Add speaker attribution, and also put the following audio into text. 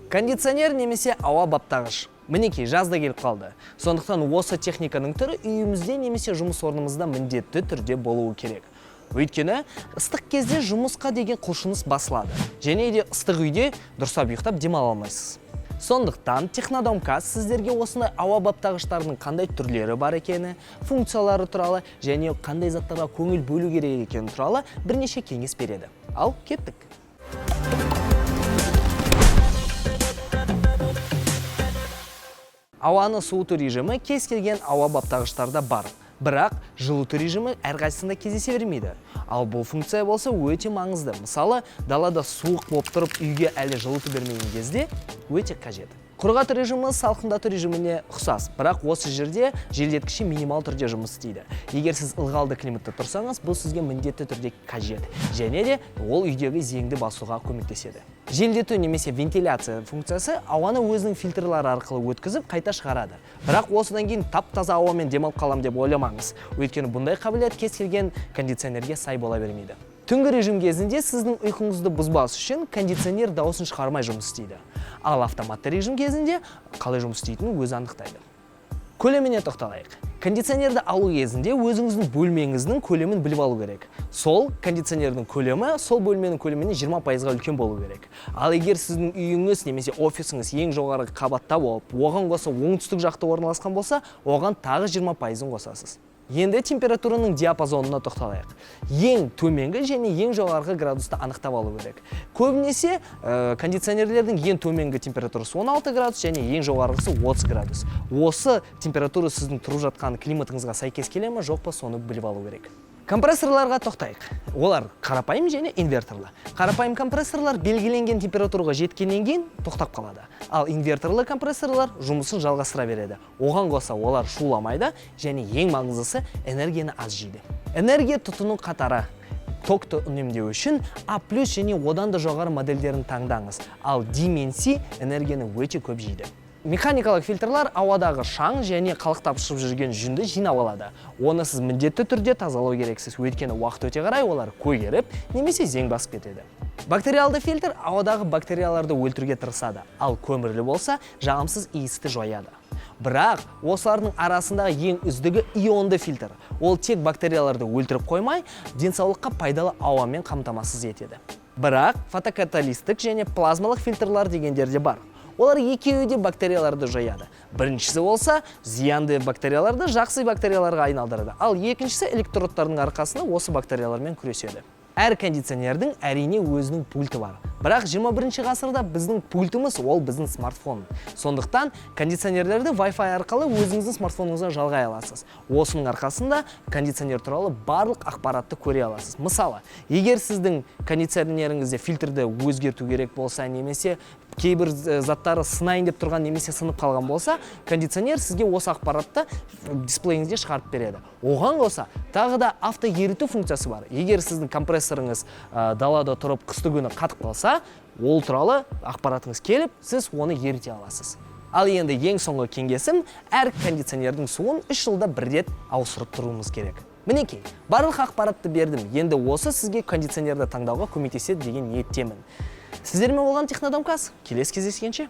Speaker 1: Кондиционер немесе ауа баптағыш. Мінекей, жазда келіп қалды. Сондықтан осы техниканың түрі үйімізде немесе жұмыс орнымызда міндетті түрде болуы керек. Өйткені ыстық кезде жұмысқа деген құлшыныс басылады. Және де ыстық үйде дұрыстап ұйықтап демала алмайсыз. Сондықтан Технодомказ сіздерге осындай ауа баптағыштардың қандай түрлері бар екені, функциялары туралы және қандай заттарға көңіл бөлу керек екені туралы бірнеше кеңес береді. Ал кеттік. Ауаны суыту режимі кез келген ауа баптағыштарда бар. Бірақ жылыту режимі әрқайсысында кездесе бермейді. Ал бұл функция болса өте маңызды. Мысалы, далада суық болып тұрып үйге әлі жылыту бермеген кезде өте қажет. Құрғату режимі салқындату режиміне ұқсас, бірақ осы жерде желдеткіші минимал түрде жұмыс істейді. Егер сіз ылғалды климатта тұрсаңыз, бұл сізге міндетті түрде қажет. Және де ол үйдегі зеңді басуға көмектеседі. Желдету немесе вентиляция функциясы ауаны өзінің фильтрлары арқылы өткізіп, қайта шығарады. Бірақ осыдан кейін тап-таза ауамен демалып қалам деп ойламаңыз. Өйткені бұндай қабілет кез келген кондиционерге сай бола бермейді. Түнгі режим кезінде сіздің ұйқыңызды бұзбас үшін кондиционер дауысын шығармай жұмыс істейді. Ал автоматты режим кезінде қалай жұмыс істейтінін өзі анықтайды. Көлеміне тоқталайық. Кондиционерді алу кезінде өзіңіздің бөлмеңіздің көлемін біліп алу керек. Сол кондиционердің көлемі сол бөлменің көлеміне 20%-ға үлкен болу керек. Ал егер сіздің үйіңіз немесе офисіңіз ең жоғарғы қабатта болып, оған қоса оңтүстік жақта орналасқан болса, оған тағы 20%-ын қосасыз. Енді температураның диапазонына тоқталайық. Ең төменгі және ең жоғарғы градусты анықтап алу керек. Көбінесе кондиционерлердің ең төменгі температурасы 16 градус және ең жоғарғысы 30 градус. Осы температура сіздің тұрып жатқан климатыңызға сәйкес келе ме, жоқ па, соны біліп алу керек. Компрессорларға тоқтайық. Олар қарапайым және инверторлы. Қарапайым компрессорлар белгіленген температураға жеткеннен кейін тоқтап қалады. Ал инверторлы компрессорлар жұмысын жалғастыра береді. Оған қоса олар шуламайды және ең маңыздысы энергияны аз жейді. Энергия тұтыну қатары. Токты үнемдеу үшін A+ және одан да жоғары модельдерін таңдаңыз. Ал D-C энергияны өте көп жейді. Механикалық фильтрлар ауадағы шаң және қалықтап шығып жүрген жүнді жинап алады. Оны сіз міндетті түрде тазалау керексіз, өйткені уақыт өте қарай олар көгеріп, немесе зең басып кетеді. Бактериалды фильтр ауадағы бактерияларды өлтіруге тырысады, ал көмірлі болса, жағымсыз иісті жояды. Бірақ осылардың арасындағы ең үздігі ионды фильтр. Ол тек бактерияларды өлтіріп қоймай, денсаулыққа пайдалы ауамен қамтамасыз етеді. Бірақ фотокаталистік және плазмалық фильтрлар дегендер де бар. Олар екеуі де бактерияларды жояды. Біріншісі болса, зиянды бактерияларды жақсы бактерияларға айналдырады. Ал екіншісі электродтардың арқасында осы бактериялармен күреседі. Әр кондиционердің әрине өзінің пульті бар. Бірақ 21 ғасырда біздің пультіміз ол біздің смартфон. Сондықтан кондиционерлерді Wi-Fi арқылы өзіңіздің смартфоныңызға жалғай аласыз. Осының арқасында кондиционер туралы барлық ақпаратты көре аласыз. Мысалы, егер сіздің кондиционеріңізде фильтрді өзгерту керек болса, немесе кейбір заттары сынайын деп тұрған немесе сынып қалған болса, кондиционер сізге осы ақпаратты дисплейіңізде шығарып береді. Оған қоса тағы да автоеріту функциясы бар. Егер сіздің компрессорыңыз далада тұрып қысты күні қатып қалса, ол туралы ақпаратыңыз келіп, сіз оны еріте аласыз. Ал енді ең соңғы кеңесім, әр кондиционердің суын 3 жылда бір рет ауыстырып тұруымыз керек. Мінекей, барлық ақпаратты бердім. Енді осы сізге кондиционерді таңдауға көмектеседі деген ниеттемін. Сіздермен болған Технодомказ. Келесі кездескенше.